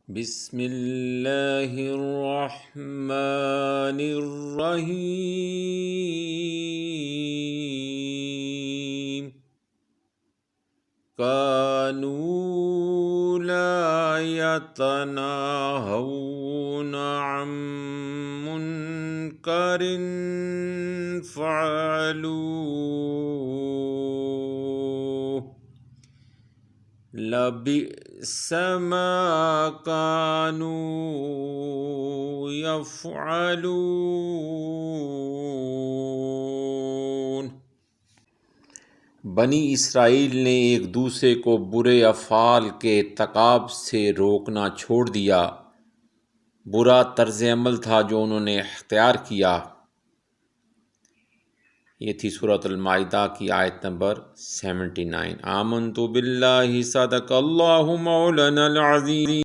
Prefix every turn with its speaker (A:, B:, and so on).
A: بسم اللہ الرحمن الرحیم كانوا لا يتناهون عن منكر فعلوه لبئس ما كانوا يفعلون۔ بنی اسرائیل نے ایک دوسرے کو برے افعال کے ارتکاب سے روکنا چھوڑ دیا۔ برا طرز عمل تھا جو انہوں نے اختیار کیا۔ یہ تھی سورۃ المائدہ کی آیت نمبر 79۔ آمنت باللہ صدق اللہ مولانا العظیم۔